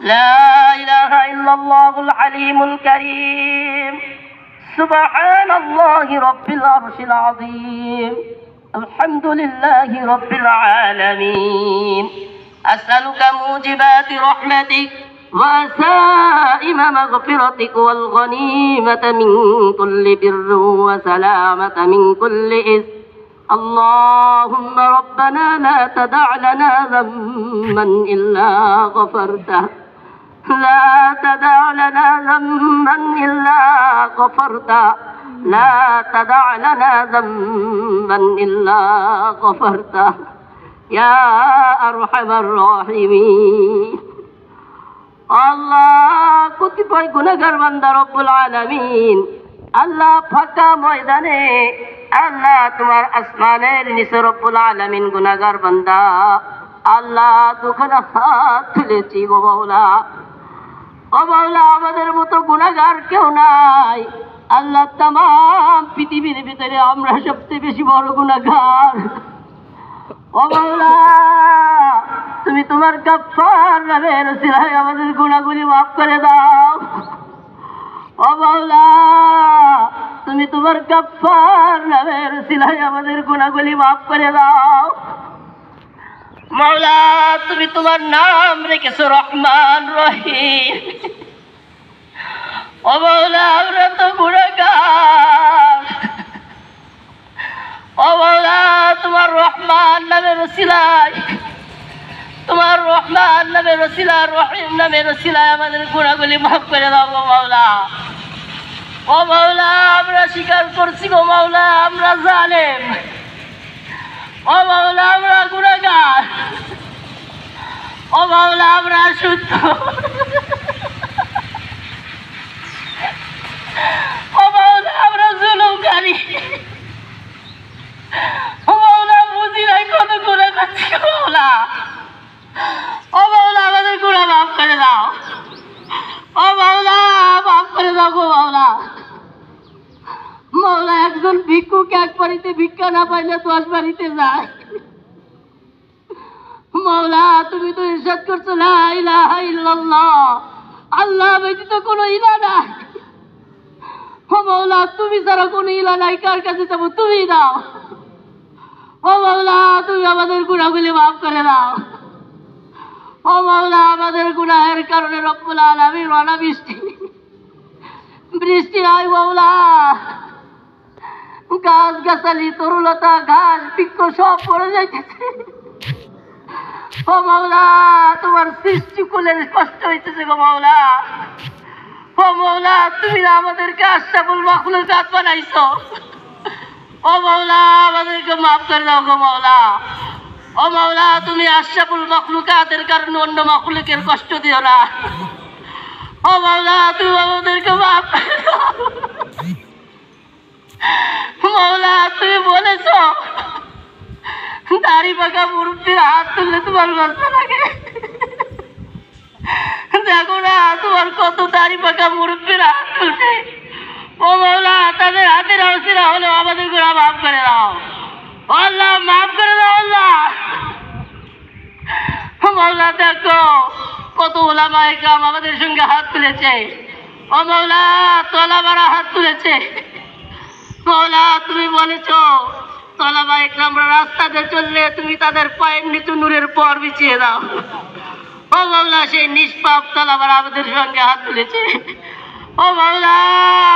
لا إله إلا الله العليم الكريم سبحان الله رب العرش العظيم الحمد لله رب العالمين أسألك موجبات رحمتك وأسائم مغفرتك والغنيمة من كل بر وسلامة من كل إثم اللهم ربنا لا تدع لنا ذنبا إلا غفرته لا تدع لنا ذنبا إلا غفرته لا تدع لنا ذنبا إلا غفرته يا أرحم الراحمين আল্লাহ কতিপয় গুনাহগার বান্দা রব্বুল আলামিন আল্লাহ ফাঁকা ময়দানে আল্লাহ তোমার আসমানের নিচে রব্বুল আলামিন গুনাহগার বান্দা আল্লাহ দুখানা হাত তুলেছি গো মাওলা ও মাওলা আমাদের মতো গুনাহগার কেউ নাই আল্লাহ তামাম পৃথিবীর ভিতরে আমরা সবচেয়ে বেশি বড় গুনাহগার ও মাওলা তুমি তোমার গফফার নামের ওসিলায় আমাদের গুনাহগুলি মাফ করে দাও ও মাওলা তুমি তোমার গফফার নামের ওসিলায় আমাদের গুনাহগুলি মাফ করে দাও মাওলা তুমি তোমার নাম রেখেছো রহমান রহিম ও মাওলা আমরা তো গুনাহগার ও মাওলা তোমার রহমান নামের ওসিলায় তোমার রহমান নামের ওসিলা রহিম নামের ওসিলায় আমাদের গুনাহগুলি মাফ করে দাও গো মাওলা ও মাওলা আমরা স্বীকার করছি গো মাওলা আমরা জালেম ও মাওলা আমরা গুনাহগার ও মাওলা আমরা শুদ্ধ ও মাওলা আমরা জুলুমকারী ও মাওলা বুঝি নাই কত গুনাহ করছি গো মাওলা ও মাওলা আমাদের গুনাহ মাফ করে দাও ও মাওলা মাফ করে দাও গো মাওলা মাওলা একজন ভিক্ষুক এক বাড়িতে ভিক্ষা না পাইলে 10 বাড়িতে যায় মাওলা তুমি তো ইরশাদ করছো লা ইলাহা ইল্লাল্লাহ আল্লাহ ব্যতীত কোনো ইলাহ নাই ও মাওলা তুমি ছাড়া কোনো ইলাহ নাই কার কাছে যাব তুমি দাও ও মাওলা তুমি আমাদের গুনাহগুলি মাফ করে দাও ও মাওলা আমাদের গুনাহের কারণে রব্বুল আলামিন অনাবৃষ্টি বৃষ্টি হয় মাওলা গাছ গাছালি তরুলতা ঘাস বৃক্ষ সব পড়ে যাইতেছে ও মাওলা তোমার সৃষ্টি কুলের কষ্ট হইতেছে গো মাওলা ও মাওলা তুমি আমাদেরকে আশরাফুল মাখলুকাত বানাইছো ও মাওলা আমাদেরকে মাফ করে দাও গো মাওলা ও মাওলা তুমি আশরাফুল মাখলুকাতের কারণে অন্য মাখলুকের কষ্ট দিও না ও মাওলা তুমি আমাদেরকে মাফ করে দাও মাওলা তুমি বলেছো দাড়ি পাকা মুরব্বীর হাত তুললে তোমার লজ্জা লাগে দেখো না তোমার কত দাড়ি পাকা মুরব্বীর হাত তুলছে ও মাওলা তাদের হাতের ওসিলা হলেও আমাদের গুনাহ মাফ করে দাও আল্লাহ মাফ করে দাও আল্লাহ মাওলা দেখো কত উলামায়ে কেরাম আমাদের সঙ্গে হাত তুলেছে ও মাওলা তলাবারা হাত তুলেছে মাওলা তুমি বলেছো তলাবায়ে কেরামরা রাস্তাতে চললে তুমি তাদের পায়ের নিচে নূরের পর বিছিয়ে দাও ও মাওলা সেই নিষ্পাপ তলাবারা আমাদের সঙ্গে হাত তুলেছে ও মাওলা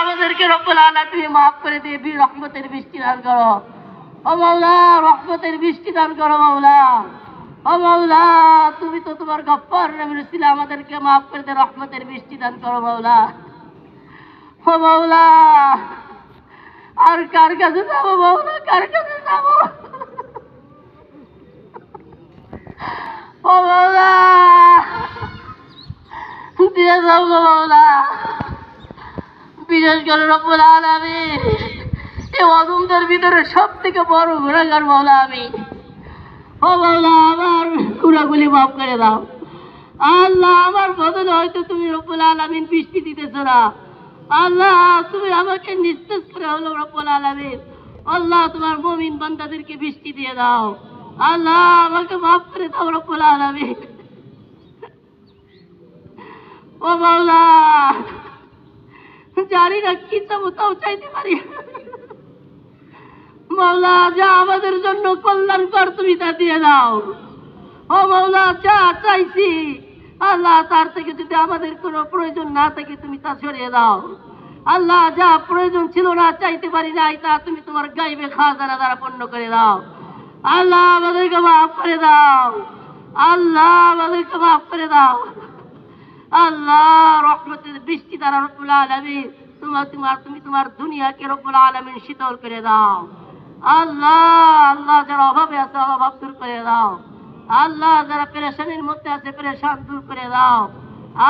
আমাদেরকে রব্বুল আলামিন তুমি মাফ করে দিয়ে রহমতের বৃষ্টি দান করো ও মাওলা রহমতের বৃষ্টি দান করো মাওলা ও মাওলা তুমি তো তোমার গফফার নামের ওসিলা আমাদেরকে মাফ করে দিয়ে রহমতের বৃষ্টি দান করো মাওলা ও মাওলা আর কার কাছে যাবো মাওলা কার কাছে যাবো ও মাওলা দিয়ে যাও গো মাওলা বিশেষ করে রব্বুল আলামিন এই অদমদের ভিতরে সব থেকে বড় গুনাহগার মাওলা আমি ও মাওলা আমার গুনাহগুলি মাফ করে দাও আল্লাহ আমার বদলে হয়তো তুমি রব্বুল আলামিন বৃষ্টি দিতেছো না আল্লাহ তুমি আমাকে নিস্তেজ করে হলো রব্বুল আলামিন আল্লাহ তোমার মুমিন বান্দাদেরকে বৃষ্টি দিয়ে দাও আল্লাহ আমাকে মাফ করে দাও রব্বুল আলামিন। ও মাওলা, জানি না কি চাবো তাও চাইতে পারি। মাওলা, যা আমাদের জন্য কল্যাণকর তুমি তা দিয়ে দাও। ও মাওলা, যা চাইছি আল্লাহ তার থেকে যদি আমাদের কোনো প্রয়োজন না থাকে তুমি তা সরিয়ে দাও। আল্লাহ, যা প্রয়োজন ছিল না চাইতে পারি নাই তা তুমি তোমার গাইবে খাজানা দ্বারা পূর্ণ করে দাও। আল্লাহ আমাদেরকে মাফ করে দাও। আল্লাহ আমাদেরকে মাফ করে দাও। আল্লাহ রহমতের বৃষ্টি দ্বারা রব্বুল আলামিন তুমি তোমার দুনিয়াকে রব্বুল আলামিন শীতল করে দাও। আল্লাহ, আল্লাহ যারা অভাবে আছে অভাব দূর করে দাও। আল্লাহ যারা পেরেশানির মধ্যে আছে পেরেশান দূর করে দাও।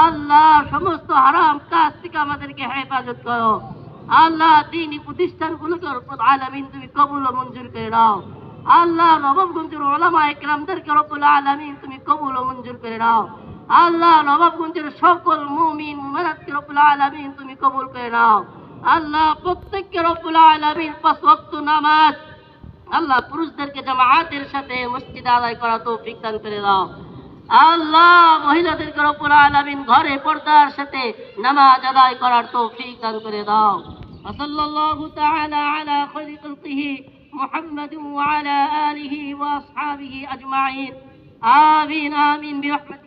আল্লাহ সমস্ত হারাম কাজ থেকে আমাদেরকে হেফাজত করো। আল্লাহ দ্বীনি প্রতিষ্ঠানগুলোকে রব্বুল আলামিন তুমি কবুল ও মঞ্জুর করে নাও। আল্লাহ নবাবগঞ্জের ওলামা ইকরামদেরকে রব্বুল আলামিন তুমি কবুল ও মঞ্জুর করে নাও। আল্লাহ নবাবগঞ্জের সকল মুমিন মুমিনাতকে রব্বুল আলামিন তুমি কবুল করে নাও। আল্লাহ প্রত্যেককে রব্বুল আলামিন 5 ওয়াক্ত নামাজ আল্লাহ পুরুষদেরকে জামাআতের সাথে মসজিদে আদায় করা তৌফিক দান করে দাও। আল্লাহ মহিলাদেরকে রব্বুল আলামিন ঘরে পর্দার সাথে নামাজ আদায় করার তৌফিক দান করে দাও। সাল্লাল্লাহু তাআলা আলা খায়রি খালকিহি মুহাম্মাদিন ওয়া আলা আলিহি ওয়া আসহাবিহি আজমাইন। আমিন আমিন বিরহমাতিকা।